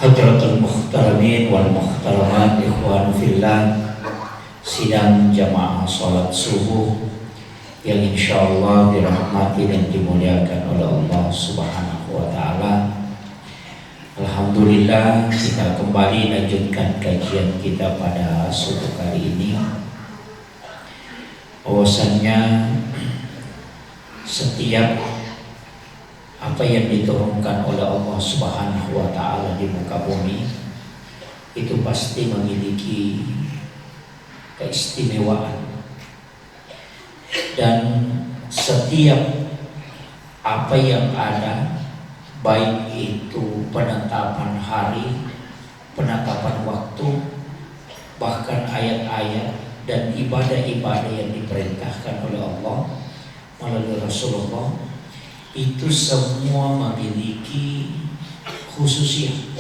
Hadratul Muhtaramin wal Muhtaramat, ikhwan fillah, sidang jamaah salat subuh yang insyaallah dirahmati dan dimuliakan oleh Allah Subhanahu wa taala. Alhamdulillah, kita kembali lanjutkan kajian kita pada subuh kali ini. Bahwasannya setiap apa yang diturunkan oleh Allah Subhanahu wa taala di muka bumi itu pasti memiliki keistimewaan, dan setiap apa yang ada, baik itu penetapan hari, penetapan waktu, bahkan ayat-ayat dan ibadah-ibadah yang diperintahkan oleh Allah melalui Rasulullah, itu semua memiliki khususnya.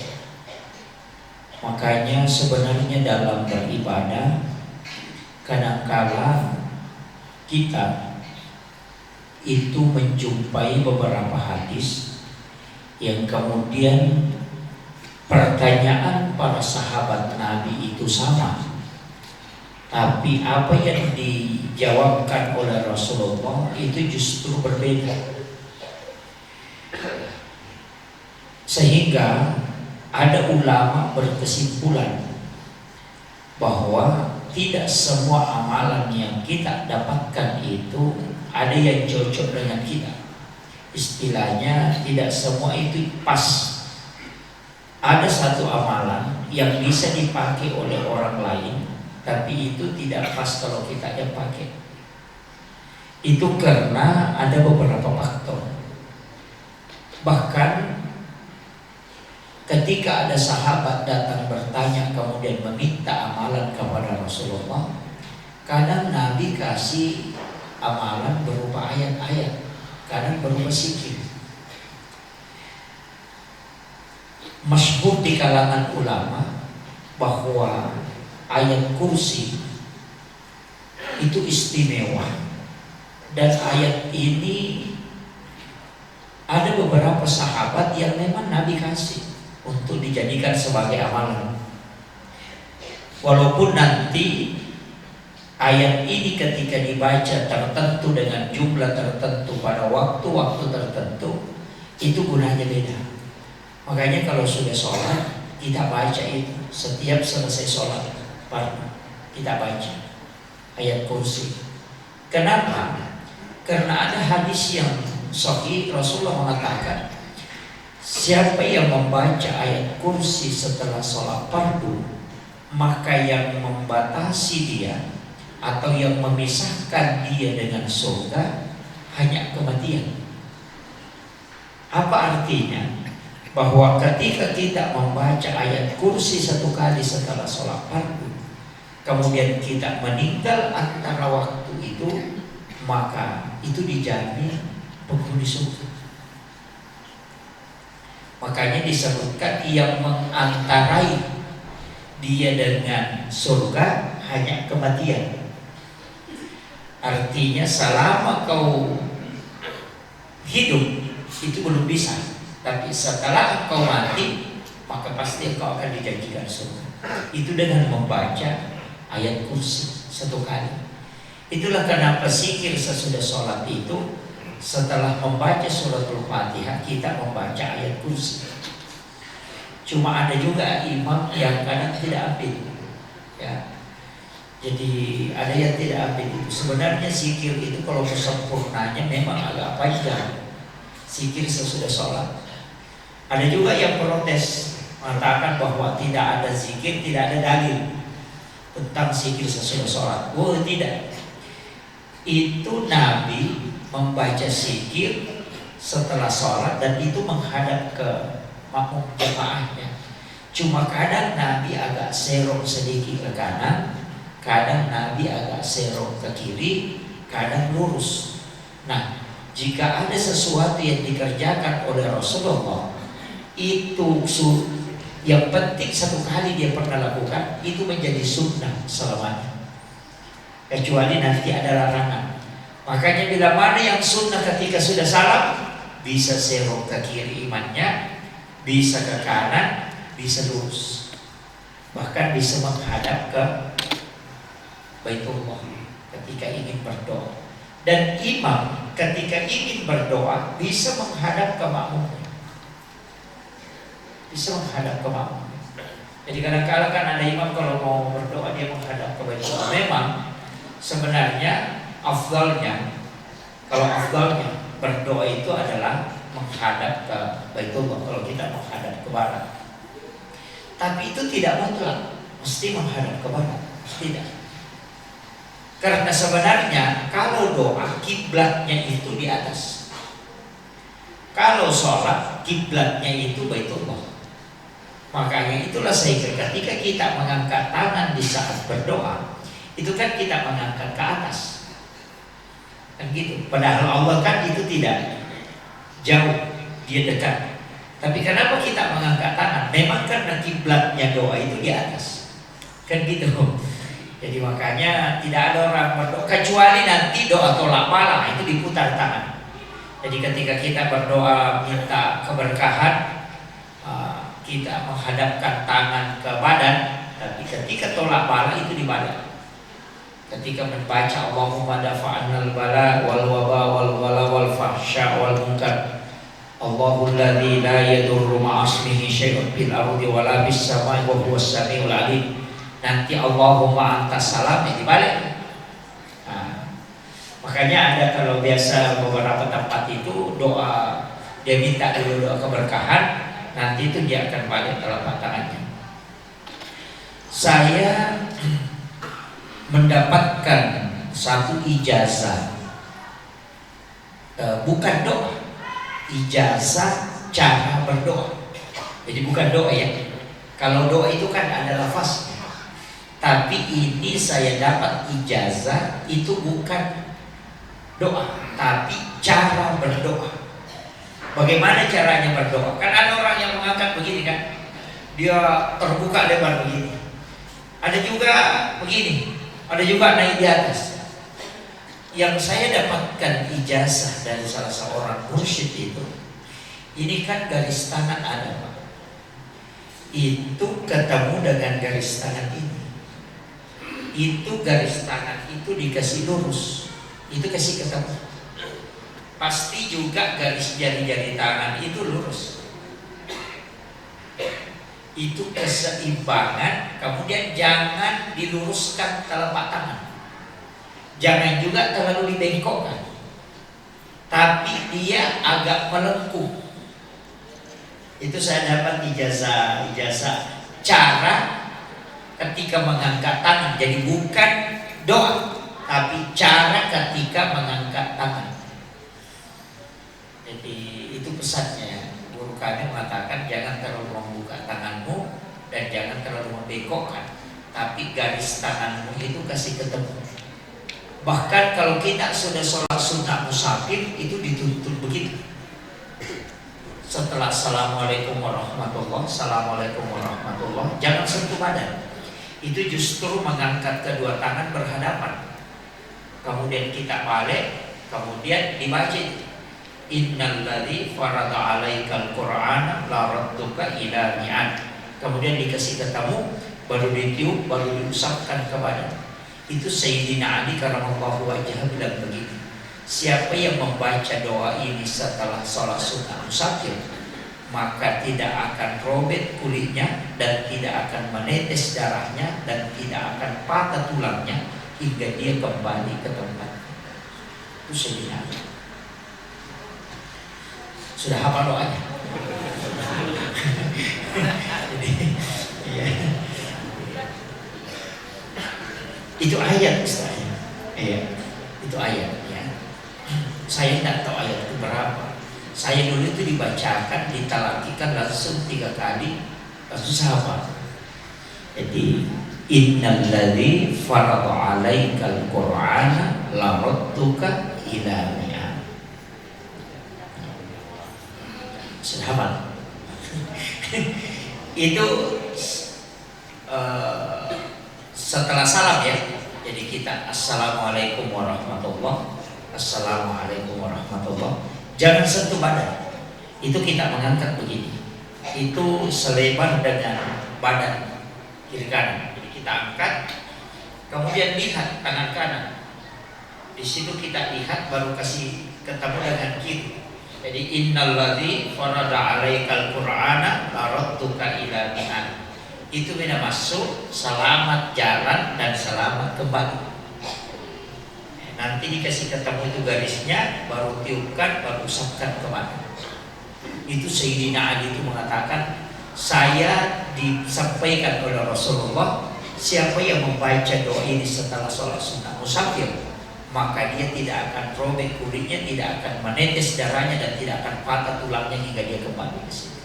Makanya sebenarnya dalam beribadah kadangkala kita itu menjumpai beberapa hadis yang kemudian pertanyaan para sahabat Nabi itu sama, tapi apa yang dijawabkan oleh Rasulullah itu justru berbeda. Sehingga ada ulama berkesimpulan bahwa tidak semua amalan yang kita dapatkan itu ada yang cocok dengan kita. Istilahnya tidak semua itu pas. Ada satu amalan yang bisa dipakai oleh orang lain, tapi itu tidak pas kalau kita yang pakai. Itu karena ada beberapa faktor. Bahkan ketika ada sahabat datang bertanya kemudian meminta amalan kepada Rasulullah, kadang Nabi kasih amalan berupa ayat-ayat, kadang berupa zikir. Masyhur di kalangan ulama bahwa ayat kursi itu istimewa, dan ayat ini ada beberapa sahabat yang memang Nabi kasih untuk dijadikan sebagai amalan. Walaupun nanti ayat ini ketika dibaca tertentu dengan jumlah tertentu pada waktu-waktu tertentu, itu gunanya beda. Makanya kalau sudah sholat, kita baca itu setiap selesai sholat, kita baca ayat kursi. Kenapa? Karena ada hadis yang sahih, Rasulullah mengatakan, siapa yang membaca ayat kursi setelah sholat fardu, maka yang membatasi dia atau yang memisahkan dia dengan surga hanya kematian. Apa artinya? Bahwa ketika kita membaca ayat kursi satu kali setelah sholat fardu, kemudian kita meninggal antara waktu itu, maka itu dijamin penghuni surga. Makanya disebutkan yang mengantarai dia dengan surga hanya kematian. Artinya selama kau hidup itu belum bisa, tapi setelah kau mati maka pasti kau akan dijanjikan surga. Itu dengan membaca ayat kursi satu kali. Itulah kenapa zikir sesudah sholat itu, setelah membaca suratul Fatihah kita membaca ayat kursi. Cuma ada juga imam yang kadang tidak ambil, ya. Jadi ada yang tidak ambil itu. Sebenarnya zikir itu kalau sempurnanya memang agak panjang, zikir sesudah sholat. Ada juga yang protes, mengatakan bahwa tidak ada zikir, tidak ada dalil tentang zikir sesudah sholat. Oh tidak, itu Nabi membaca zikir setelah sholat dan itu menghadap ke makmum jemaahnya. Cuma kadang Nabi agak serong sedikit ke kanan, kadang Nabi agak serong ke kiri, kadang lurus. Nah, jika ada sesuatu yang dikerjakan oleh Rasulullah, itu yang penting satu kali dia pernah lakukan, itu menjadi sunnah selamanya, kecuali nanti ada larangan. Makanya bila mana yang sunnah ketika sudah salam, bisa serong ke kiri imannya, bisa ke kanan, bisa lurus, bahkan bisa menghadap ke Baitullah ketika ingin berdoa. Dan imam ketika ingin berdoa bisa menghadap ke makmumnya, bisa menghadap ke makmumnya. Jadi kadang-kadang kan ada imam kalau mau berdoa dia menghadap ke Baitullah. Memang sebenarnya afdalnya, kalau afdalnya berdoa itu adalah menghadap ke Baitullah kalau kita menghadap ke barat. Tapi itu tidak mutlak mesti menghadap ke barat, tidak. Karena sebenarnya kalau doa kiblatnya itu di atas. Kalau sholat kiblatnya itu Baitullah. Makanya itulah saya kira ketika kita mengangkat tangan di saat berdoa, itu kan kita mengangkat ke atas, kan gitu. Padahal Allah kan itu tidak jauh, dia dekat. Tapi kenapa kita mengangkat tangan? Memang karena kiblatnya doa itu di atas, kan gitu. Jadi makanya tidak ada orang berdoa kecuali nanti doa tolak bala itu diputar tangan. Jadi ketika kita berdoa minta keberkahan, kita menghadapkan tangan ke badan, tapi ketika tolak bala itu di badan. Ketika membaca Allahumma dafa'annal bala wal waba wal wala wal fahsya wal munkar, Allahul ladzi la yadurru ma'asmihi syai'un fil ardi wala bis samai wa huwas samiul alim. Nanti Allahumma antas salam ya dibalik. Makanya ada kalau biasa beberapa tempat itu doa dia minta dulu doa keberkahan, nanti itu dia akan balik telapak tangannya. Saya mendapatkan satu ijazah, bukan doa, ijazah cara berdoa. Jadi bukan doa ya. Kalau doa itu kan ada lafaznya. Tapi ini saya dapat ijazah itu bukan doa, tapi cara berdoa. Bagaimana caranya berdoa? Kan ada orang yang mengangkat begini kan, dia terbuka lebar begini. Ada juga begini, ada juga naik di atas. Yang saya dapatkan ijazah dari salah seorang mursyid itu, ini kan garis tangan ada Pak. Itu ketemu dengan garis tangan ini. Itu garis tangan itu dikasih lurus, itu kasih ketemu. Pasti juga garis jari-jari tangan itu lurus. Itu keseimbangan. Kemudian jangan diluruskan telapak tangan, jangan juga terlalu dibengkokkan, tapi dia agak melengkung. Itu saya dapat ijazah cara ketika mengangkat tangan. Jadi bukan doa, tapi cara ketika mengangkat tangan. Jadi itu pesannya. Guru kami mengatakan jangan terlalu membuka tanganmu dan jangan terlalu membengkokkan, tapi garis tanganmu itu kasih ketemu. Bahkan kalau kita sudah sholat sunnah musafir itu dituntut begitu. Setelah assalamualaikum warahmatullah, assalamualaikum warahmatullah, jangan sentuh badan. Itu justru mengangkat kedua tangan berhadapan. Kemudian kita balik, kemudian dibaca innalladzi farada 'alaikal qur'ana la radduka ila mi'ad. Kemudian dikasih ketemu, baru ditiup, baru diusapkan ke badan. Itu Sayyidina Ali karramallahu wajhahu bilang begini, siapa yang membaca doa ini setelah sholat sunnah musafir, maka tidak akan robek kulitnya dan tidak akan menetes darahnya dan tidak akan patah tulangnya hingga dia kembali ke tempat. Itu Sayyidina Ali. Sudah hafal doanya? Jadi, ya. Itu ayat istilahnya. Iya, itu ayat ya. Saya tidak tahu ayat itu berapa. Saya dulu itu dibacakan, ditalakikan langsung 3 kali, langsung hafal. Jadi innalladzi farada 'alaikal qur'ana la radduka ila mi'ad. Sudah hafal? Itu setelah salam ya. Jadi kita assalamualaikum warahmatullah, assalamualaikum warahmatullah. Jangan sentuh badan. Itu kita mengangkat begini. itu selebar dengan badan kiri kanan. Jadi kita angkat, kemudian lihat tangan kanan. Di situ kita lihat baru kasih ketemu dengan kiri. Jadi innalladzi farada 'alaikal qur'ana laradtuka ila mi'an. Itu beda masuk, selamat jalan dan selamat kembali. Nanti dikasih ketemu itu garisnya, baru tiupkan, baru usapkan kemana. Itu Sayyidina Ali itu mengatakan, saya disampaikan oleh Rasulullah, siapa yang membaca doa ini setelah sholat sunnah musafir, maka dia tidak akan robek kulitnya, tidak akan menetes darahnya, dan tidak akan patah tulangnya hingga dia kembali ke sini.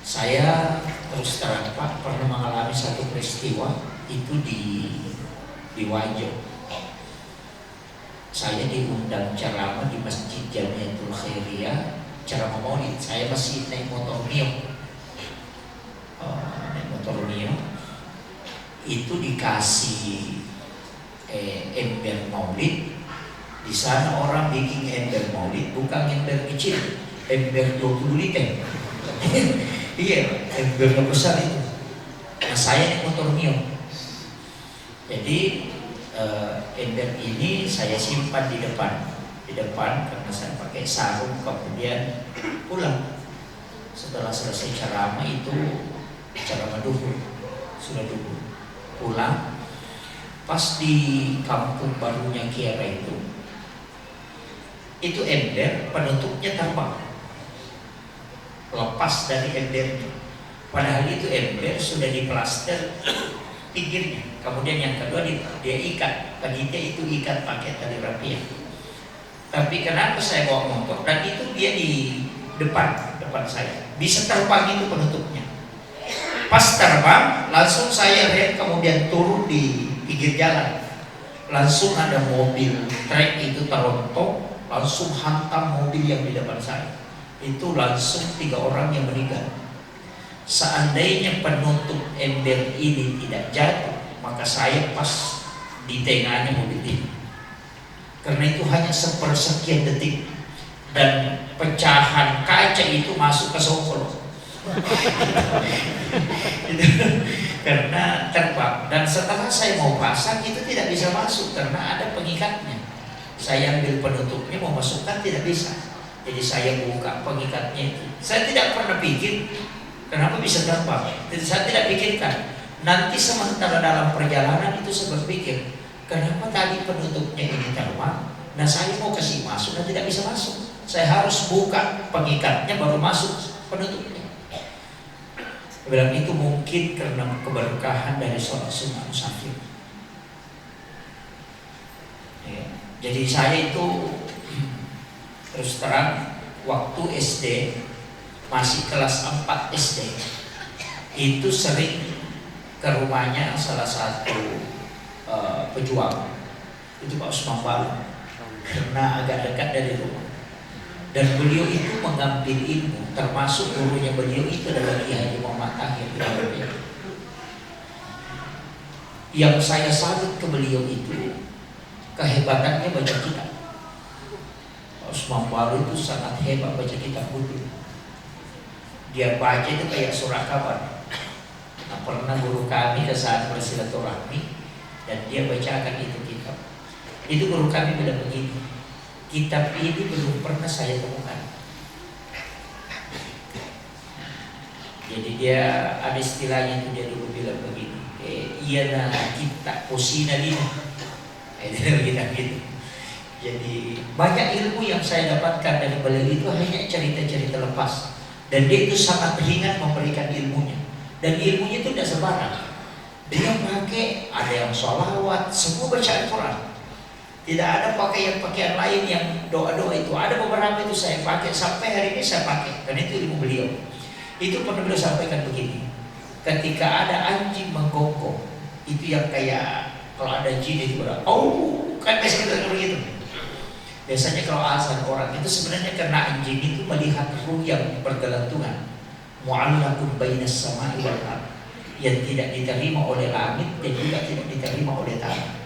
Saya terus terang Pak pernah mengalami satu peristiwa itu di Wajo. Saya diundang ceramah di Masjid Jamiatul Khairiyah, ceramah Maulid. Saya masih naik motor Mio, itu dikasih ember Maulid. Di sana orang bikin ember Maulid bukan ember kecil, ember 20 liter. Iya, ember besar itu. Nah, saya naik motor Mio. Jadi ember ini saya simpan di depan karena saya pakai sarung. Kemudian pulang setelah selesai ceramah itu, ceramah duhur, sudah duhur, pulang pas di kampung barunya Kiara itu ember penutupnya tambah lepas dari embernya, padahal itu ember sudah diplaster pinggirnya. Kemudian yang kedua dia ikat, panitia itu ikat pakai tali rapia. Tapi kenapa saya bawa motor dan itu dia di depan saya, bisa terbang itu penutupnya. Pas terbang langsung saya rem, kemudian turun di pinggir jalan, langsung ada mobil trek itu terontok, langsung hantam mobil yang di depan saya. Itu langsung 3 orang yang meninggal. Seandainya penutup ember ini tidak jatuh, maka saya pas di tengahnya mobil ini. Karena itu hanya sepersekian detik, dan pecahan kaca itu masuk ke sokol. Karena terbang. Dan setelah saya mau pasang itu tidak bisa masuk karena ada pengikatnya. Saya ambil penutupnya mau masukkan tidak bisa. Jadi saya buka pengikatnya itu. Saya tidak pernah pikir kenapa bisa terbang. Jadi saya tidak pikirkan. Nanti sementara dalam perjalanan itu saya berpikir, kenapa tadi penutupnya ini terbang? Nah saya mau kasih masuk dan tidak bisa masuk. Saya harus buka pengikatnya baru masuk penutupnya. Saya bilang itu mungkin karena keberkahan dari sholat sunnah musafir. Ya. Jadi saya itu terus terang waktu SD, masih kelas 4 SD, itu sering ke rumahnya salah satu pejuang, itu Pak Usman Balu, karena agak dekat dari rumah. Dan beliau itu mengambil ilmu, termasuk gurunya beliau itu adalah Kiai Haji Muhammad Tahir. Yang saya salut ke beliau itu kehebatannya baca kitab. Usman Balu itu sangat hebat baca kitab buku. Dia baca itu kayak surah kabar. Nah, pernah guru kami ke saat bersilaturahmi dan dia bacakan itu kitab. Itu guru kami bilang begini, kitab ini belum pernah saya temukan. Jadi dia ada istilahnya itu, dia dulu bilang begini, iya nah kita posina ini, kita gitu. Jadi banyak ilmu yang saya dapatkan dari beliau itu hanya cerita-cerita lepas, dan dia itu sangat ringan memberikan ilmunya, dan ilmunya itu tidak sembarang. Dia pakai ada yang sholawat, semua bacaan Quran. Tidak ada pakaian lain yang doa-doa itu. Ada beberapa itu saya pakai sampai hari ini saya pakai, dan itu ilmu beliau. Itu pernah beliau sampaikan begini, ketika ada anjing menggonggong, itu yang kayak kalau ada jin itu kan biasanya kita begitu. Biasanya kalau azan orang itu sebenarnya karena anjing itu melihat ruh yang bergelantungan, mu'allaqun bainas sama'i wal ardh, yang tidak diterima oleh langit dan juga tidak diterima oleh tanah.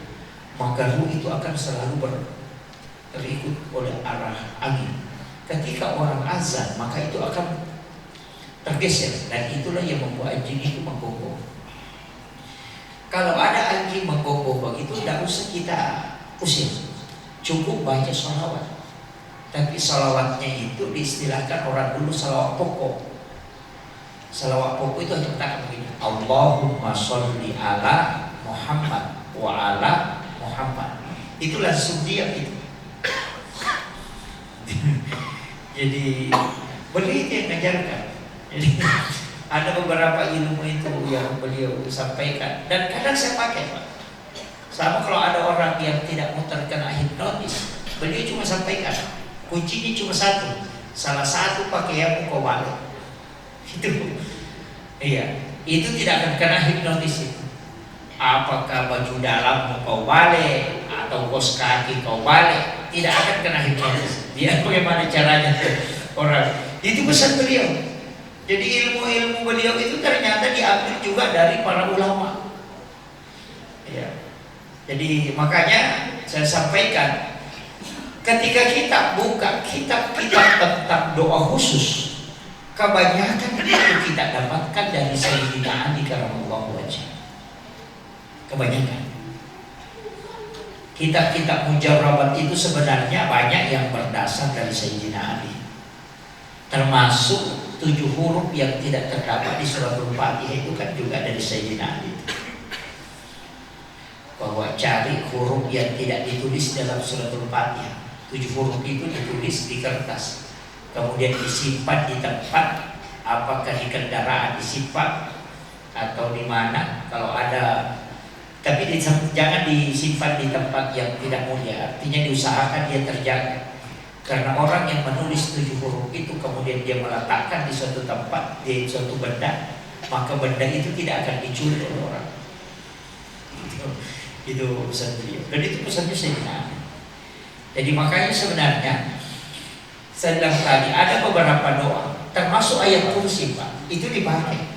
Maka ruh itu akan selalu berikut oleh arah angin. Ketika orang azan, maka itu akan tergeser, dan itulah yang membuat anjing itu menggonggong. Kalau ada anjing menggonggong begitu, tidak usah kita usir, cukup baca sholawat. Tapi sholawatnya itu diistilahkan orang dulu salawat pokok. Salawat pokok itu hanya katakan begini: Allahumma sholli ala Muhammad wa ala Muhammad. Itu langsung diam itu. Jadi beliau itu yang mengajarkan. Jadi ada beberapa ilmu itu yang beliau sampaikan, dan kadang saya pakai, Pak. Sama kalau ada orang yang tidak mau terkena hipnotis, beliau cuma sampaikan kuncinya cuma satu, salah satu pakai yang muka balik. Itu, iya, itu tidak akan kena hipnotis itu. Apakah baju dalam kau balik atau kos kaki kau balik, tidak akan kena hipnotis. Dia bagaimana caranya orang. Itu pesan beliau. Jadi ilmu-ilmu beliau itu ternyata diambil juga dari para ulama. Ya. Jadi makanya saya sampaikan, ketika kita buka kitab-kitab tentang doa khusus, kebanyakan itu kita dapatkan dari Sayyidina Ali karramallahu wajhah. Kebanyakan kitab-kitab mujarrabat itu sebenarnya banyak yang berdasar dari Sayyidina Ali, termasuk 7 huruf yang tidak terdapat di suratul Fatihah itu kan juga dari Sayyidina Ali. Bahwa cari huruf yang tidak ditulis dalam suratul Fatihah. 7 huruf itu ditulis di kertas, kemudian disimpan di tempat, apakah di kendaraan disimpan atau di mana kalau ada. Tapi jangan disimpan di tempat yang tidak mulia. Artinya diusahakan dia terjaga. Karena orang yang menulis 7 huruf itu kemudian dia meletakkan di suatu tempat, di suatu benda, maka benda itu tidak akan dicuri oleh orang. Itu pesan beliau. Dan itu pesannya Sayyidina Ali. Jadi makanya sebenarnya saya bilang tadi ada beberapa doa, termasuk ayat kursi, Pak, itu dipakai.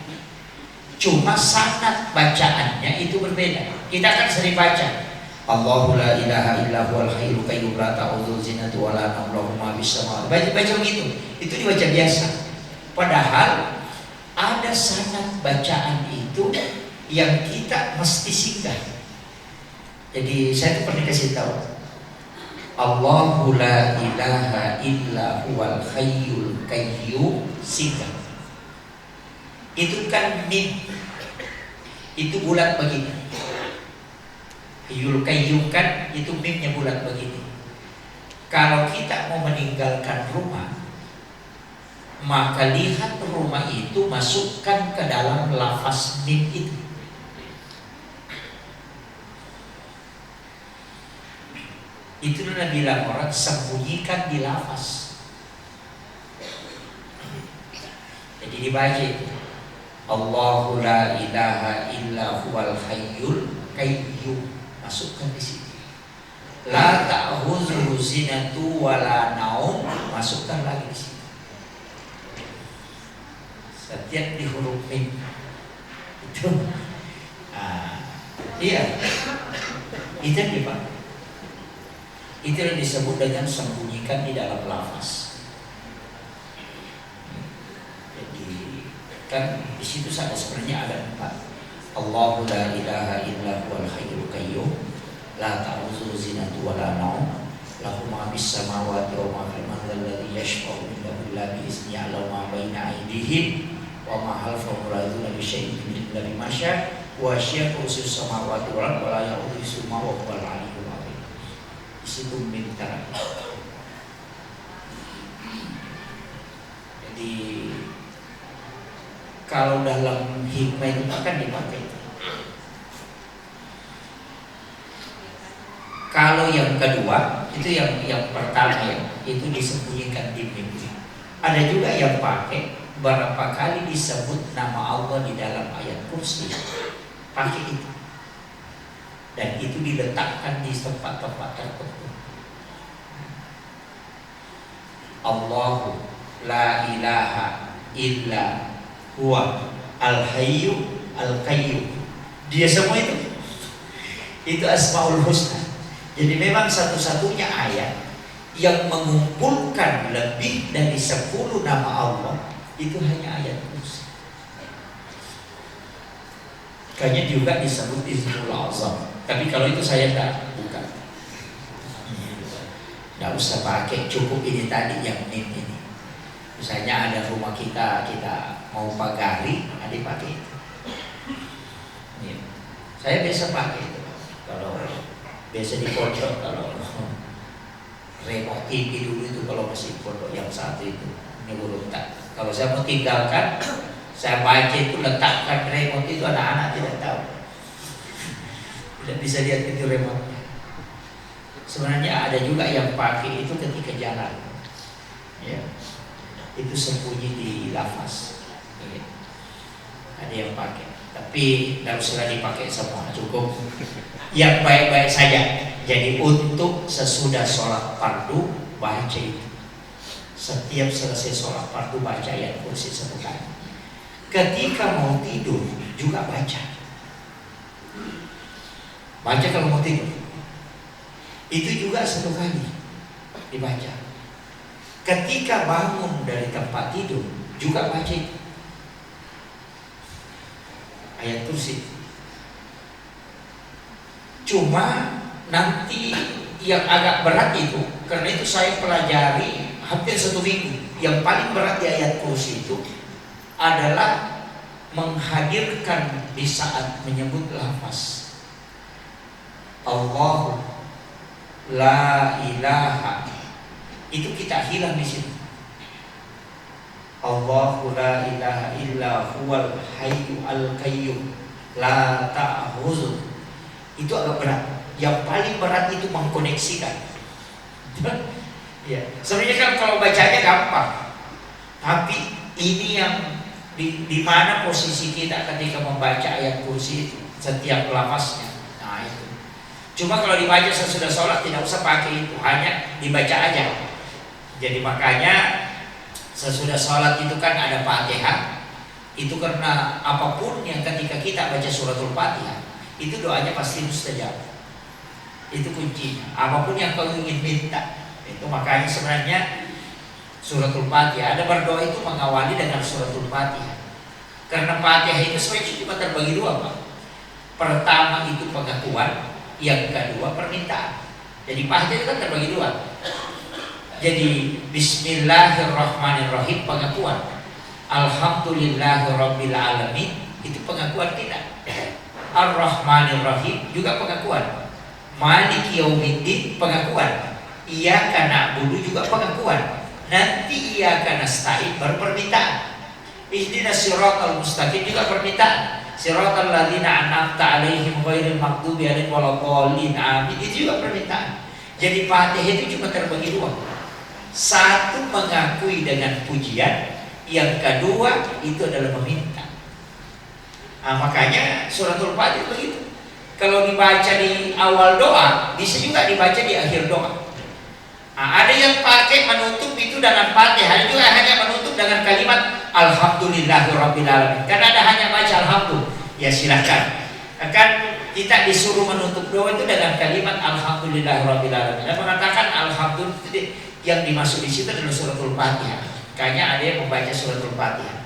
Cuma sanad bacaannya itu berbeda. Kita kan sering baca Allahu la ilaha illa huwal hayyul qayyum la ta'khudhuhu sinatun wa la nawm lahu ma fis samawati. Baca begitu. Itu dibaca biasa. Padahal ada sanad bacaan itu yang kita mesti singgah. Jadi saya tuh pernah kasih tahu, Allahu la ilaha illa huwal hayyul qayyum, singgah. Itu kan mim, itu bulat begini. Hayyul qayyum kan itu mimnya bulat begini. Kalau kita mau meninggalkan rumah, maka lihat rumah itu, masukkan ke dalam lafaz mim itu. Itulah bilang orang sembunyikan di lafaz. Jadi dibaca itu Allahu la ilaha illa huwal hayyul qayyum, masukkan di sini. La ta'khudhuhu sinatun wa la naum, masukkan lagi di sini. Setiap di huruf mim itu, iya, itu yang dipakai. Itu yang disebut dengan sembunyikan di dalam lafaz. Kan di situ sebenarnya ada 4. Allahu la ilaha illa huwal hayyul qayyum la ta'khudhuhu sinatun wa la naum lahu ma fis samawati wa ma fil ardi alladzi yashfa'u indahu illa bi idzni ya'lamu ma baina aydihim wa ma khalfahum la yuhituna bi syai'in min ilmihi ma syaa wa wasi'a kursiyyus samawati wal ardi wa la ya'uduhu hifdhuhuma wa huwal 'aliyyul 'azim. Di situ minta. Jadi kalau dalam hikmah itu akan dipakai. Kalau yang kedua itu yang pertama ya, itu disembunyikan di mimpi. Ada juga yang pakai berapa kali disebut nama Allah di dalam ayat kursi, pakai itu, dan itu diletakkan di tempat-tempat tertentu. Allahu la ilaha illa huwa al-hayyu al-qayyum. Dia semua itu asmaul husna. Jadi memang satu-satunya ayat yang mengumpulkan lebih dari 10 nama Allah itu hanya ayat kursi. Kayaknya juga disebut Ismul Azam. Tapi kalau itu saya bukan. Nggak usah pakai, cukup ini tadi yang ini. Misalnya ada rumah kita mau pagari, ada pakai itu. Saya biasa pakai itu. Kalau biasa di pondok, kalau remote TV dulu itu kalau masih pondok yang satu itu, ini belum tak. Kalau saya mau tinggalkan, saya baca itu letakkan remote itu, anak-anak tidak tahu, tidak bisa lihat itu remote-nya. Sebenarnya ada juga yang pakai itu ketika jalan, ya, itu sembunyi di lafaz. Ya. Ada yang pakai. Tapi tidak usah dipakai semua, cukup yang baik-baik saja. Jadi untuk sesudah sholat fardu baca itu. Setiap selesai sholat fardu baca ayat kursi 1 kali. Ketika mau tidur juga baca. Baca kalau mau tidur. Itu juga 1 kali dibaca. Ketika bangun dari tempat tidur juga baca itu. Ayat kursi. Cuma nanti yang agak berat itu, karena itu saya pelajari hampir 1 minggu. Yang paling berat di ayat kursi itu adalah menghadirkan di saat menyebut lafaz Allah la ilaha, itu kita hilang di situ. Allahu la ilaha illa huwal hayyu al qayyum la ta'khudhuh. Itu agak berat. Yang paling berat itu mengkoneksikan. Ya, sebenarnya kan kalau bacanya gampang. Tapi ini yang di mana posisi kita ketika membaca ayat kursi itu, setiap lafaznya. Nah itu. Cuma kalau dibaca sesudah sholat tidak usah pakai itu, hanya dibaca aja. Jadi makanya sesudah sholat itu kan ada Fatihah. Itu karena apapun yang ketika kita baca suratul Fatihah, itu doanya pasti mustajab. Itu kuncinya. Apapun yang kau ingin minta, itu makanya sebenarnya suratul Fatihah, ada berdoa itu mengawali dengan suratul Fatihah. Karena Fatihah itu sebenarnya cuma terbagi 2, Pak. Pertama itu pengakuan, yang kedua permintaan. Jadi Fatihah itu kan terbagi 2. Jadi Bismillahirrahmanirrahim pengakuan, Alhamdulillahirabbil alamin itu pengakuan tidak. Ar-Rahmanirrahim juga pengakuan. Maliki yaumiddin pengakuan. Iyyaka na'budu juga pengakuan. Nanti iyyaka nasta'in baru permintaan. Ihdinas siratal mustaqim juga permintaan. Siratal ladzina an'amta 'alaihim ghairil maghdubi 'alaihim waladdallin amin itu juga permintaan. Jadi Fatihah itu cuma terbagi 2. Satu mengakui dengan pujian, yang kedua itu adalah meminta. Nah, makanya suratul Fatihah begitu. Kalau dibaca di awal doa, bisa juga dibaca di akhir doa. Nah, ada yang pakai menutup itu dengan Fatihah, ada juga hanya menutup dengan kalimat Alhamdulillahirabbil alamin. Karena ada hanya baca alhamdulillah. Ya silakan. Kan kita disuruh menutup doa itu dengan kalimat Alhamdulillahirabbil alamin. Dan mengatakan alhamdulillah yang dimaksud di situ adalah suratul Fatihah. Kayaknya ada yang membaca suratul Fatihah.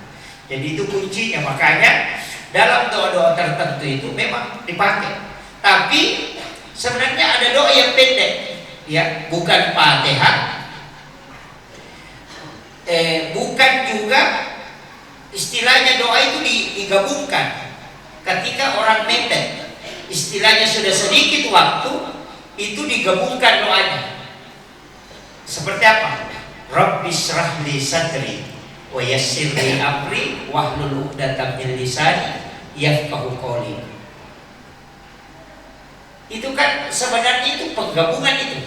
Jadi itu kuncinya. Makanya dalam doa-doa tertentu itu memang dipakai. Tapi sebenarnya ada doa yang pendek, ya, bukan Fatihah, bukan juga istilahnya doa itu digabungkan. Ketika orang pendek, istilahnya sudah sedikit waktu, itu digabungkan doanya. Seperti apa? Rabbi shrah li sadri wa yassir li amri wahlul 'uqdatam min lisani yafqahu qawli. Itu kan sebenarnya itu penggabungan itu.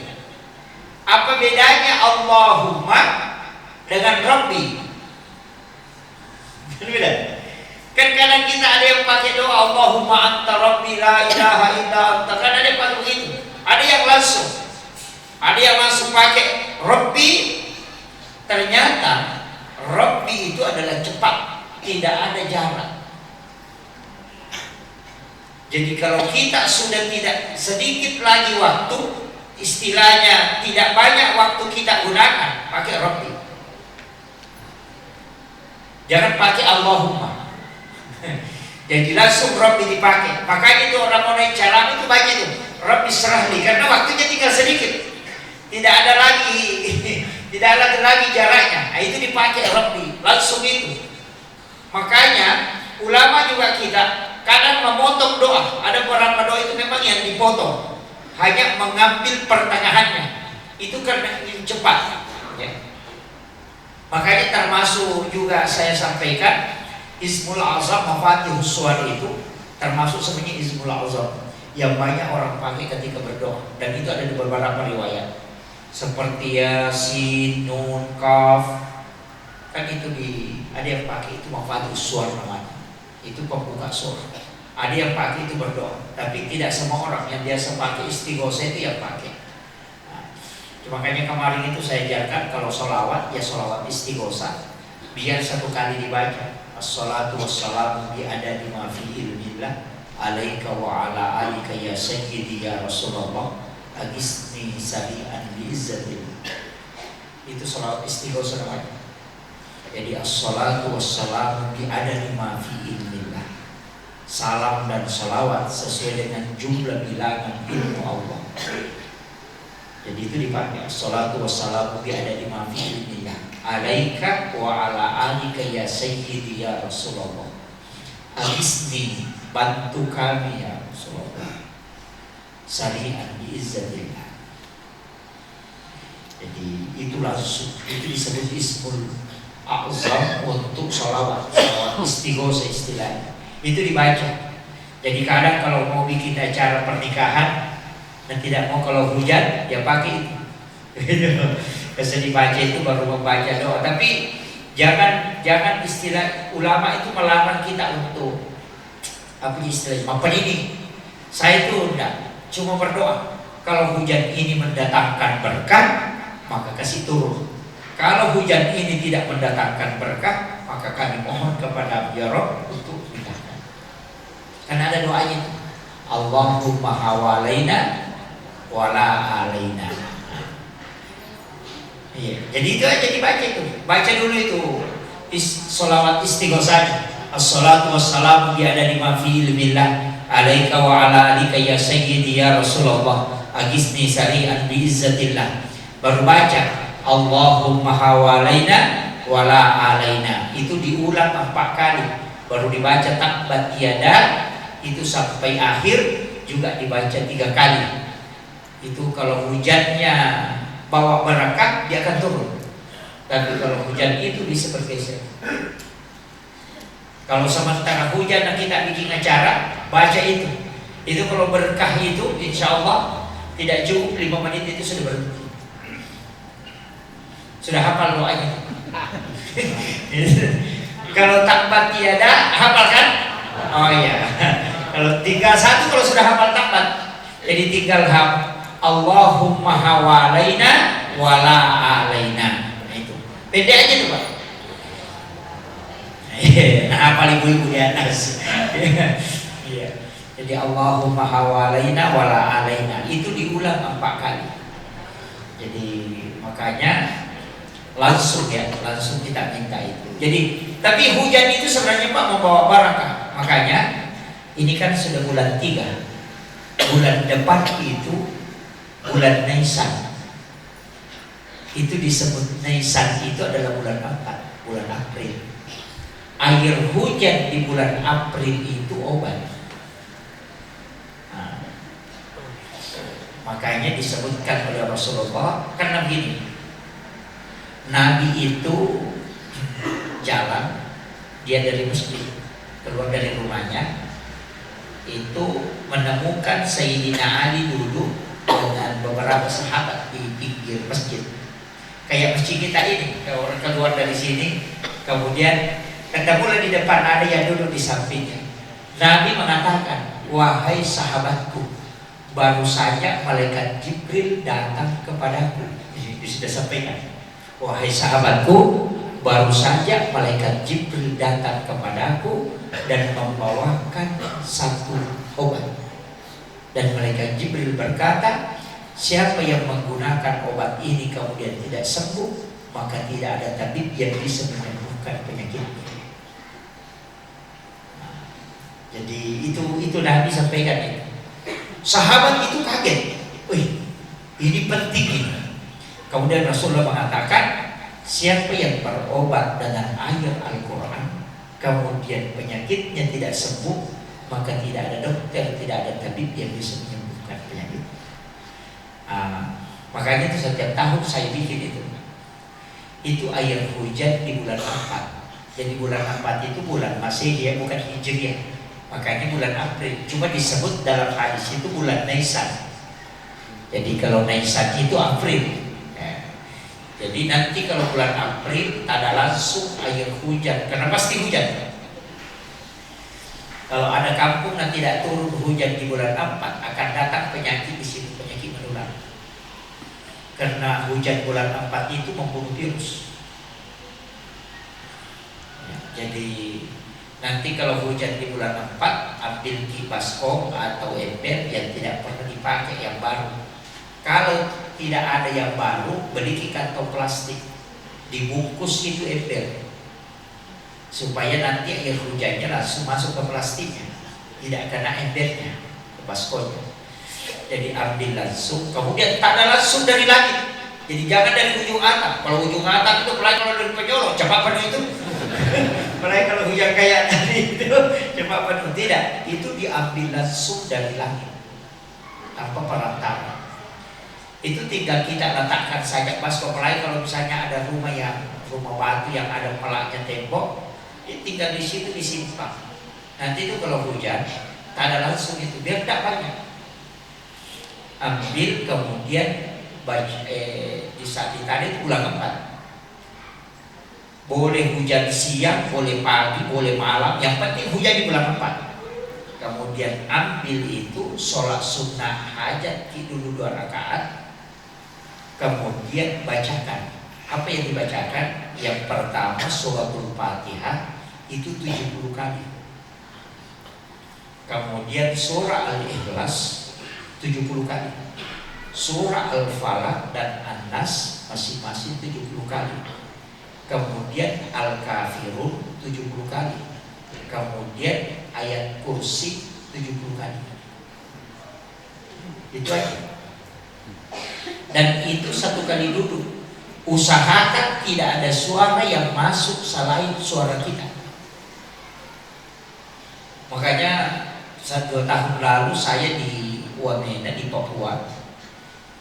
Apa bedanya Allahumma dengan Rabbi? Beda. Kan kadang kita ada yang pakai doa Allahumma anta rabbi la ilaha illa anta. Kan ada yang pakai begitu. Ada yang langsung. Ada yang langsung pakai Rabbi. Ternyata Rabbi itu adalah cepat, tidak ada jarak. Jadi kalau kita sudah tidak sedikit lagi waktu, istilahnya tidak banyak waktu kita gunakan, pakai Rabbi. Jangan pakai Allahumma. Jadi langsung Rabbi dipakai. Makanya itu orang mau naik calam itu baca itu Rabbi serahli, karena waktunya tinggal sedikit. Tidak ada lagi tidak ada lagi jaraknya. Nah, itu dipakai Rabbi, langsung itu. Makanya ulama juga kita kadang memotong doa. Ada beberapa doa itu memang yang dipotong, hanya mengambil pertengahannya. Itu karena ingin cepat, ya. Makanya termasuk juga saya sampaikan Ismul Azam Mafatihus Suwar itu termasuk sebenarnya Ismul Azam yang banyak orang pakai ketika berdoa, dan itu ada di beberapa riwayat seperti Yasin, Nun, Kaf, kan itu ada yang pakai itu Mafatihus Suwar namanya, itu pembuka surah. Ada yang pakai itu berdoa, tapi tidak semua orang yang biasa pakai istighosah itu yang pakai. Makanya kemarin itu saya ajarkan kalau sholawat ya sholawat istighosah, biar satu kali dibaca as-salatu wassalamu bi adadi ma fi ilmillah alaika wa ala alika ya sayyidi ya Rasulullah agisni sari'an bi izzatillah. Itu sholawat istighosah namanya. Jadi as-salatu wassalamu bi adadi ma fi ilmillah, salam dan sholawat sesuai dengan jumlah bilangan ilmu Allah. Jadi itu dipakai as-salatu wassalamu bi adadi ma fi ilmillah alaika wa ala alika ya sayyidi ya Rasulullah agisni, bantu kami ya Rasulullah sari'an bi izzatillah. Jadi itu langsung itu disebut Ismul A'zam untuk sholawat istighosah istilahnya. Itu dibaca. Jadi kadang kalau mau bikin acara pernikahan dan tidak mau kalau hujan, ya pakai itu. Bisa dibaca itu baru membaca doa. Tapi jangan istilah ulama itu melarang kita untuk apa istilahnya ini. Saya itu enggak, cuma berdoa. Kalau hujan ini mendatangkan berkah, maka kasih turun. Kalau hujan ini tidak mendatangkan berkah, maka kami mohon kepada Ya Rabb untuk ditangkan. Karena ada doanya, Allahumma hawalaina wala alaina. Iya, jadi itu aja dibaca itu. Baca dulu itu sholawat istighosah. As-salatu wassalamu bi adadi ma fi ilmillah alaika wa ala alika ya sayyidi ya Rasulullah agisni sari'an bi izzatillah. Baru baca Allahumma hawalaina wala alaina. Itu diulang 4 kali. Baru dibaca tabbat yada, itu sampai akhir juga dibaca 3 kali. Itu kalau hujannya bawa berkah, dia akan turun. Tapi kalau hujan itu bisa bergeser. Kalau sementara hujan dan kita bikin acara, baca itu. Itu kalau berkah itu, insya Allah tidak cukup 5 menit itu sudah berhenti. Sudah hafal doanya. Kalau takbat tiada, hafal kan? Oh iya. Kalau tinggal 1 kalau sudah hafal takbat, jadi tinggal Allahumma hawalaina wala alaina. Nah itu. Beda aja tuh Pak. Nah, hafal ibu-ibu di atas. Iya. Jadi Allahumma hawalaina wala alaina itu diulang 4 kali. Jadi makanya langsung kita minta itu. Jadi tapi hujan itu sebenarnya Pak membawa barakah. Makanya ini kan sudah bulan 3. Bulan depan itu bulan Nisan. Itu disebut Nisan itu adalah bulan apa? Bulan April. Air hujan di bulan April itu obat. Nah, makanya disebutkan oleh Rasulullah karena begini. Nabi itu jalan, dia dari masjid keluar dari rumahnya, itu menemukan Sayyidina Ali duduk dengan beberapa sahabat di pinggir masjid. Kayak masjid kita ini, orang keluar dari sini, kemudian ketemu di depan ada yang duduk di sampingnya. Nabi mengatakan, wahai sahabatku, baru saja malaikat Jibril datang kepadaku. Itu sudah sampaikan. Wahai sahabatku, baru saja malaikat Jibril datang kepadaku dan membawakan 1 obat. Dan malaikat Jibril berkata, siapa yang menggunakan obat ini kemudian tidak sembuh, maka tidak ada tabib yang bisa menyembuhkan penyakitnya. Jadi itu Nabi sampaikan itu. Sahabat itu kaget, wih, ini penting ini. Kemudian Rasulullah mengatakan, siapa yang berobat dengan air Al-Quran, kemudian penyakitnya tidak sembuh, maka tidak ada dokter, tidak ada tabib yang bisa menyembuhkan penyakit. Makanya itu setiap tahun saya bikin itu air hujan di bulan 4. Jadi bulan 4 itu bulan Masehi, bukan Hijriah. Makanya bulan April, cuma disebut dalam hadis itu bulan Nisan. Jadi kalau Nisan itu April. Jadi nanti kalau bulan April ada langsung air hujan, karena pasti hujan. Kalau ada kampung yang tidak turun hujan di bulan 4, akan datang penyakit di situ, penyakit menular. Karena hujan bulan 4 itu membunuh virus. Jadi nanti kalau hujan di bulan 4, ambil kipas kom atau ember yang tidak pernah dipakai, yang baru. Kalau tidak ada yang baru, beli kantong plastik, dibungkus itu ember, supaya nanti air hujannya langsung masuk ke plastiknya, tidak kena embernya, ke baskomnya. Jadi ambil langsung, kemudian tak ada langsung dari langit. Jadi jangan dari ujung atap. Kalau ujung atap itu apalagi kalau dari penyolong, cepat penuh itu. Apalagi kalau hujan kayak tadi itu cepat penuh. Tidak, itu diambil langsung dari langit tanpa perantara. Itu tinggal kita letakkan saja baskom. Apalagi kalau misalnya ada rumah batu yang ada pelaknya tembok, tinggal di situ disimpan. Nanti itu kalau hujan, tak ada langsung itu, biar tidak banyak. Ambil kemudian di saat tadi itu bulan 4. Boleh hujan siang, boleh pagi, boleh malam, yang penting hujan di bulan 4. Kemudian ambil itu, sholat sunnah hajat dulu 2 rakaat. Kemudian bacakan. Apa yang dibacakan? Yang pertama suratul Fatihah itu 70 kali. Kemudian surah Al-Ikhlas 70 kali. Surah Al-Falaq dan An-Nas masing-masing 70 kali. Kemudian Al-Kafirun 70 kali. Kemudian ayat kursi 70 kali. Itu aja. Dan itu 1 kali duduk. Usahakan tidak ada suara yang masuk selain suara kita. Makanya 1-2 tahun lalu saya di Wamena di Papua,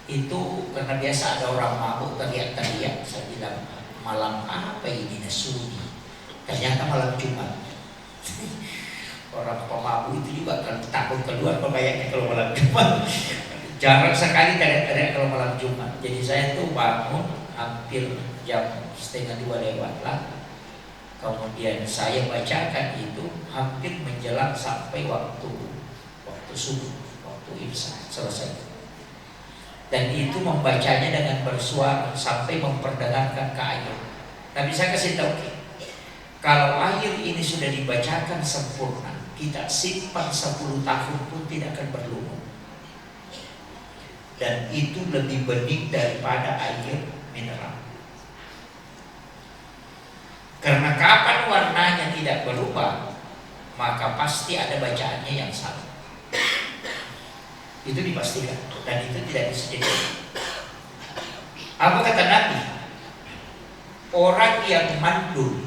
itu karena biasa ada orang mabuk teriak-teriak, saya bilang, malam apa ini sunyi? Ternyata malam Jumat. Orang pemabuk itu juga kan takut keluar kayaknya kalau malam Jumat. Jarang sekali teriak-teriak kalau malam Jumat. Jadi saya tuh bangun hampir jam 1:30 lewat lah. Kemudian saya bacakan itu hampir menjelang sampai waktu subuh, waktu imsak selesai. Dan itu membacanya dengan bersuara sampai memperdengarkan ke air. Tapi saya kasih tahu, kalau air ini sudah dibacakan sempurna, kita simpan 10 tahun pun tidak akan berlumut. Dan itu lebih bening daripada air mineral. Karena kapan warnanya tidak berubah, maka pasti ada bacaannya yang sama. Itu dipastikan, dan itu tidak bisa jadi. Apa kata Nabi? Orang yang mandul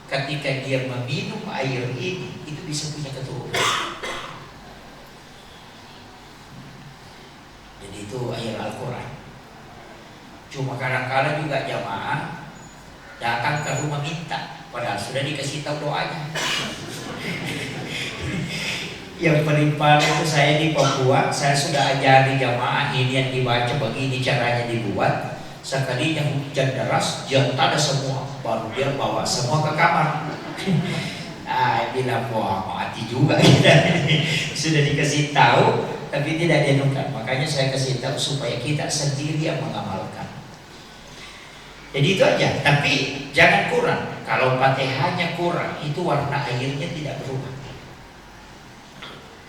ketika dia meminum air ini, itu bisa punya keturunan. Jadi itu ayat Al-Quran. Cuma kadang-kadang juga jamaah datang ke rumah minta, padahal sudah dikasih tahu doanya. Yang paling parah itu saya di Papua, saya sudah ajari jamaah ini yang dibaca begini caranya dibuat. Sekalinya hujan deras, jangan semua, baru dia bawa semua ke kamar. Bilang wah mati juga kita. Sudah dikasih tahu, tapi tidak dianukan. Makanya saya kasih tahu supaya kita sendiri yang mengamalkan. Jadi itu aja. Tapi jangan kurang. Kalau Fatihahnya kurang, itu warna airnya tidak berubah.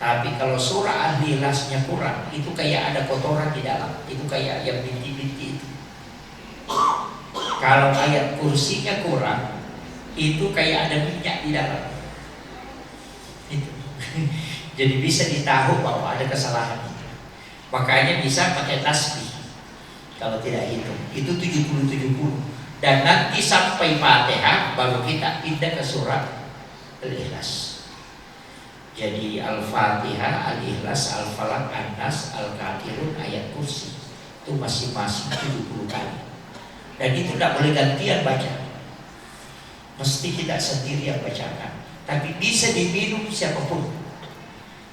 Tapi kalau surah Al-Ikhlasnya kurang, itu kayak ada kotoran di dalam. Itu kayak yang binti-binti itu. Kalau ayat kursinya kurang, itu kayak ada minyak di dalam. Itu. Jadi bisa ditahu bahwa ada kesalahan. Makanya bisa pakai tasbih. Kalau tidak hitung, itu 70-70. Dan nanti sampai Fatihah baru kita pindah ke surat Al-Ikhlas. Jadi Al-Fatihah, Al-Ikhlas, Al-Falaq, An-Nas, Al-Kafirun, ayat kursi itu masing-masing 70 kali. Dan itu tidak boleh gantian baca. Mesti kita sendiri yang bacakan. Tapi bisa diminum siapapun.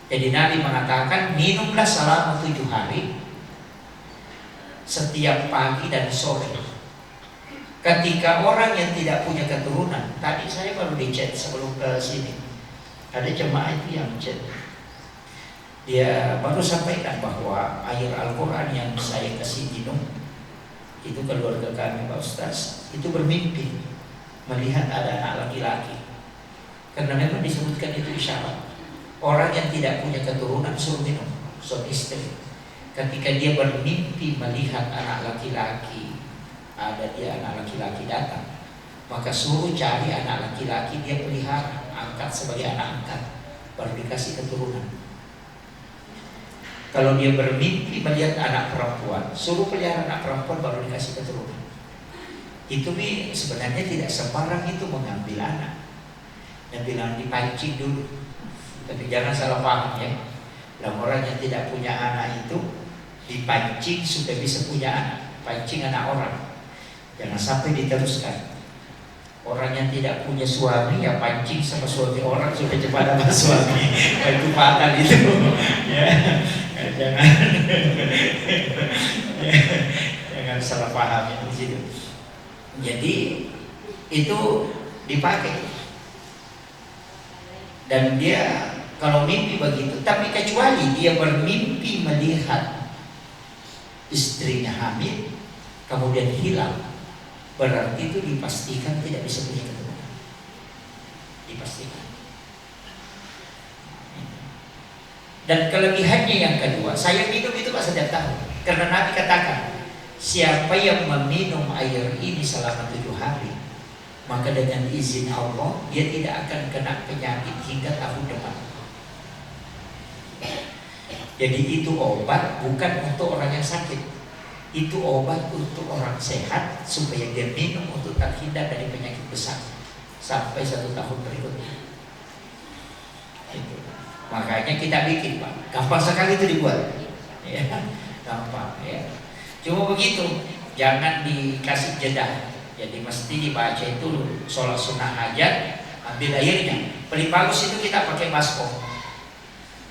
Jadi Nabi mengatakan minumlah selama 7 hari, setiap pagi dan sore. Ketika orang yang tidak punya keturunan, tadi saya baru dicek sebelum ke sini, ada jemaah itu yang chat, dia baru sampaikan bahwa air Al-Quran yang saya kasih minum itu keluarga kami Pak Ustaz itu bermimpi melihat ada anak laki-laki, karena memang disebutkan itu isyarat orang yang tidak punya keturunan suruh minum, suami istri. Ketika dia bermimpi melihat anak laki-laki, ada dia anak laki-laki datang, maka suruh cari anak laki-laki dia pelihara, angkat sebagai anak angkat, baru dikasih keturunan. Kalau dia bermimpi melihat anak perempuan, suruh pelihara anak perempuan, baru dikasih keturunan. Itu sebenarnya tidak sembarang itu mengambil anak. Dan bilang dipancing dulu. Tapi jangan salah paham ya. Dalam orang yang tidak punya anak itu dipancing supaya bisa punya anak. Pancing anak orang. Jangan sampai diteruskan. Orang yang tidak punya suami ya pancing sama suami orang supaya cepat dapat suami. Itu fatal itu. Ya, jangan salah paham di situ. Jadi itu dipakai. Dan dia kalau mimpi begitu, tapi kecuali dia bermimpi melihat istrinya hamil kemudian hilang, berarti itu dipastikan tidak bisa punya keturunan. Dipastikan. Dan kelebihannya yang kedua, saya minum itu Pak setiap tahun. Karena Nabi katakan, siapa yang meminum air ini selama 7 hari, maka dengan izin Allah dia tidak akan kena penyakit hingga tahun depan. Jadi itu obat bukan untuk orang yang sakit. Itu obat untuk orang sehat supaya dia minum untuk terhindar dari penyakit besar sampai 1 tahun berikutnya. Itu. Makanya kita bikin Pak, gampang sekali itu dibuat, ya, gampang ya. Cuma begitu, jangan dikasih jeda. Jadi mesti dibaca itu sholat sunnah hajat, ambil airnya. Paling bagus itu kita pakai baskom.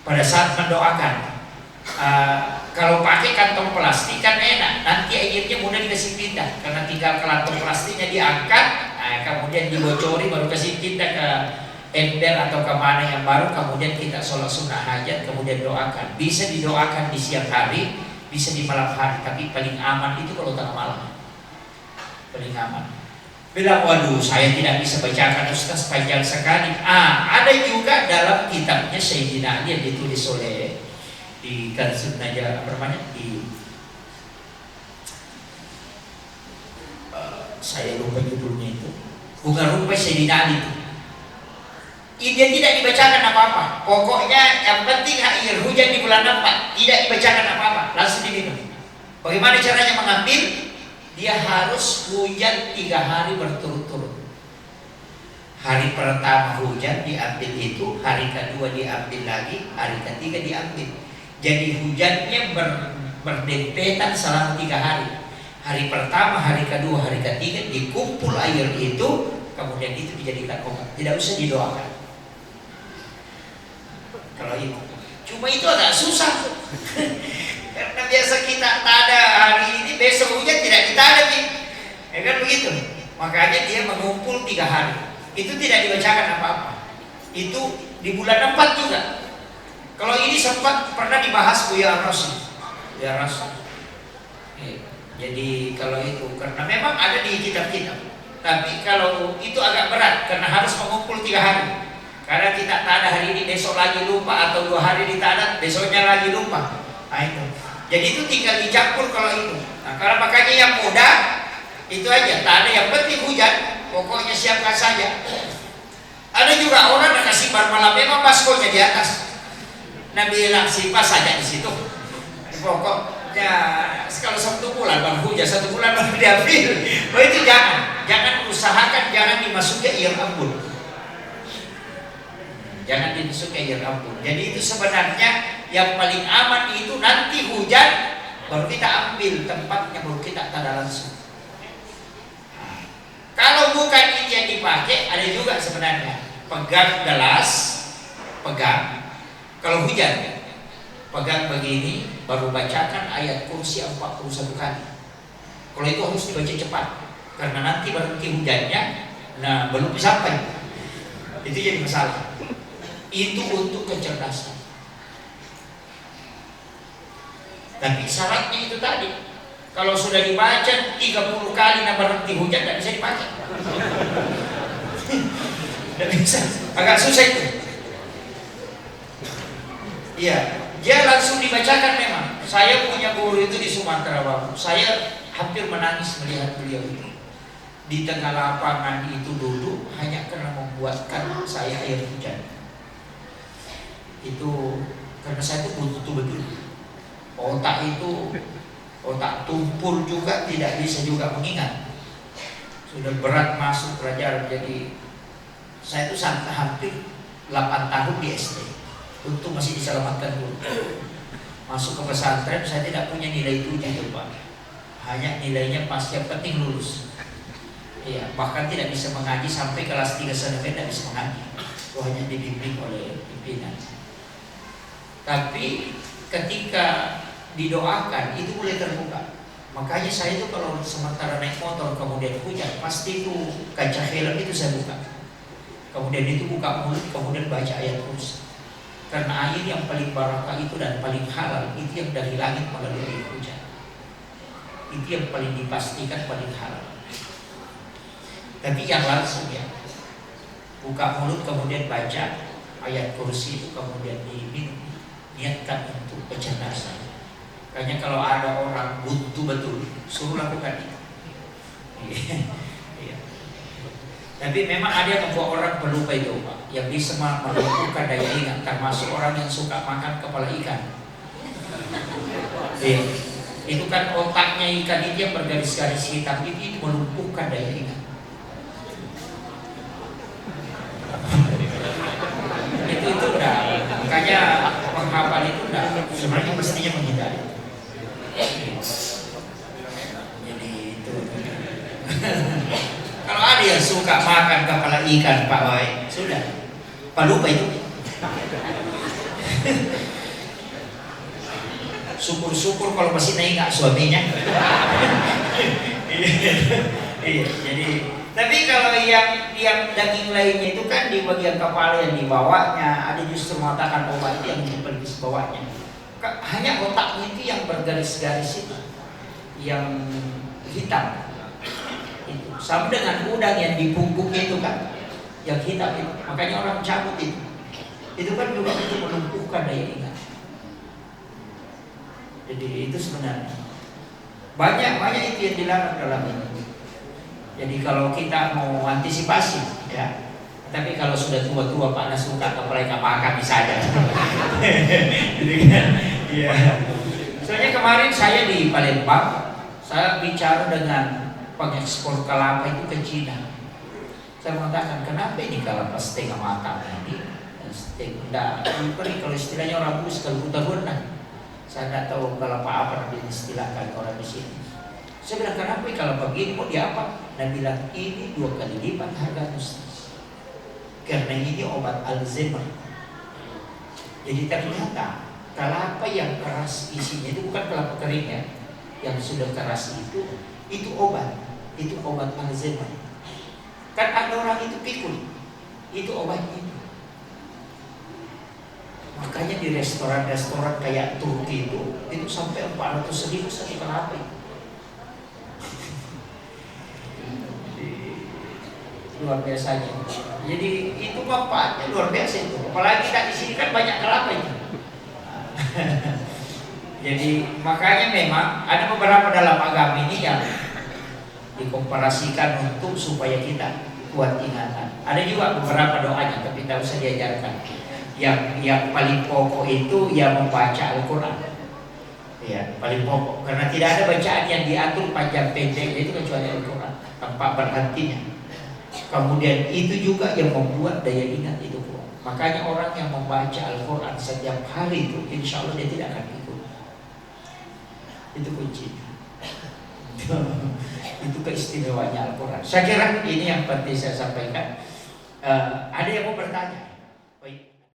Pada saat mendoakan, kalau pakai kantong plastik kan enak, nanti airnya mudah dikasih pindah. Karena tinggal kantong plastiknya diangkat, kemudian dibocori baru kasih pindah ke ember atau ke mana yang baru. Kemudian kita sholat sunnah hajat, kemudian doakan. Bisa didoakan di siang hari, bisa di malam hari. Tapi paling aman itu kalau tengah malam. Paling aman. Bilang, waduh saya tidak bisa bacakan Ustaz panjang sekali. Ada juga dalam kitabnya Sayyidina Ali yang ditulis oleh di Kanzun Najah saya lupa judulnya itu. Bukan lupa Sayyidina Ali itu. Dia tidak dibacakan apa-apa. Pokoknya yang penting air hujan di bulan 4 tidak dibacakan apa-apa, langsung diminum. Bagaimana caranya mengambil? Dia harus hujan 3 hari berturut-turut. Hari pertama hujan diambil itu, hari kedua diambil lagi, hari ketiga diambil. Jadi hujannya berdempetan selama 3 hari. Hari pertama, hari kedua, hari ketiga dikumpul air itu, kemudian itu dijadikan obat. Tidak usah didoakan. Kalau itu, cuma itu agak susah. Karena biasa kita tada hari ini, besok hujan tidak ditada nih, ya kan begitu. Makanya dia mengumpul 3 hari. Itu tidak dibacakan apa-apa. Itu di bulan 4 juga. Kalau ini sempat pernah dibahas Buya Rasul. Jadi kalau itu karena memang ada di kitab-kitab. Tapi kalau itu agak berat karena harus mengumpul 3 hari. Karena kita tanah hari ini, besok lagi lupa, atau 2 hari ditanam, besoknya lagi lupa. Nah itu. Jadi itu tinggal dicampur kalau itu. Nah, kalau makanya yang mudah itu aja, tanah yang penting hujan, pokoknya siapkan saja. Ada juga orang yang kasih bar malam, memang baskonya di atas. Nabi bilang simpan saja di situ. Pokoknya kalau 1 bulan baru hujan, 1 bulan baru diambil. Oh itu jangan usahakan, jangan dimasuki air embun. Jangan dimasuki air embun. Jadi itu sebenarnya yang paling aman itu nanti hujan baru kita ambil tempatnya, baru kita tanda langsung. Kalau bukan itu yang dipakai, ada juga sebenarnya pegang gelas, pegang. Kalau hujan, pegang begini, baru bacakan ayat kursi 41 kali. Kalau itu harus dibaca cepat, karena nanti berhenti hujannya, nah belum sampai. Itu jadi masalah. Itu untuk kecerdasan. Tapi syaratnya itu tadi, kalau sudah dibaca 30 kali nah berhenti hujan, tidak bisa dipakai. Tidak bisa, agak susah itu. Iya, dia langsung dibacakan memang. Saya punya guru itu di Sumatera Barat. Saya hampir menangis melihat beliau itu. Di tengah lapangan itu duduk hanya karena membuatkan saya air hujan. Itu karena saya itu butuh betul. Otak itu, otak tumpul juga tidak bisa juga mengingat. Sudah berat masuk pelajaran, jadi saya itu sampai hampir 8 tahun di SD. Untung masih diselamatkan dulu. Masuk ke pesantren saya tidak punya nilai 7 Pak. Hanya nilainya pas, yang penting lulus. Iya, bahkan tidak bisa mengaji sampai kelas 3 SMP, tidak bisa mengaji. Itu hanya dibimbing oleh pimpinan. Tapi ketika didoakan itu mulai terbuka. Makanya saya itu kalau sementara naik motor kemudian hujan, pasti itu kaca helm itu saya buka. Kemudian itu buka mulut, kemudian baca ayat kursi. Karena air yang paling barakah itu dan paling halal itu yang dari langit melalui hujan. Itu yang paling dipastikan paling halal. Tapi yang langsung ya, buka mulut kemudian baca ayat kursi itu, kemudian diminum. Niatkan untuk kecerdasan. Makanya kalau ada orang buntu betul, suruh lakukan itu. Iya. Tapi memang ada yang membuat orang pelupa itu Pak, yang bisa melumpuhkan daya ingat, termasuk orang yang suka makan kepala ikan. Iya. Itu kan otaknya ikan itu yang bergaris-garis hitam itu melumpuhkan daya ingat. Itu udah, makanya penghafal itu udah sebenarnya mestinya menghindari. Jadi itu. Kalau ada yang suka makan kepala ikan Pak Wai, sudah, Pak lupa itu. Syukur-syukur kalau masih ingat suaminya. Iya, jadi. Tapi kalau yang daging lainnya itu kan di bagian kepala yang dibawanya, ada justru mengatakan obat yang di bawahnya. Hanya otaknya itu yang bergaris-garis itu, yang hitam. Itu sama dengan udang yang dipungkuk itu kan, yang hitam itu. Makanya orang cabut itu. Itu kan juga untuk melumpuhkan daya ingat. Jadi itu sebenarnya banyak itu yang dilarang dalam ini. Jadi kalau kita mau antisipasi ya, tapi kalau sudah tua-tua Pak suka kepala ikan makan bisa aja. Jadi kan, iya. Soalnya kemarin saya di Palembang, saya bicara dengan pengekspor kelapa itu ke Cina. Saya mengatakan kenapa ini kelapa setengah matang ini, setengah kalau istilahnya orang Bugis kalau buta-buta. Saya tidak tahu kelapa apa yang diistilahkan orang di sini. Saya bilang kenapa kalau begini mau diapa? Dan bilang ini 2 kali lipat harga Ustaz. Karena ini obat Alzheimer. Jadi ternyata kelapa yang keras isinya itu bukan kelapa kering ya, yang sudah keras itu obat Alzheimer. Kan ada orang itu pikul, itu obatnya. Makanya di restoran-restoran kayak Turki itu sampai 400.000 satu kelapa itu. Luar biasanya. Jadi itu manfaatnya luar biasa itu. Apalagi kita di sini kan banyak kelapa itu. Jadi makanya memang ada beberapa dalam agama ini yang dikomparasikan untuk supaya kita kuat ingatan. Ada juga beberapa doanya, tapi tidak usah diajarkan. Yang paling pokok itu yang membaca Al-Quran. Ya, paling pokok. Karena tidak ada bacaan yang diatur panjang pendek itu kecuali Al-Quran tanpa berhentinya. Kemudian itu juga yang membuat daya ingat itu kuat. Makanya orang yang membaca Al-Quran setiap hari itu, insya Allah dia tidak akan ikut. Itu kuncinya. Itu keistimewaannya Al-Quran. Saya kira ini yang penting saya sampaikan. Ada yang mau bertanya?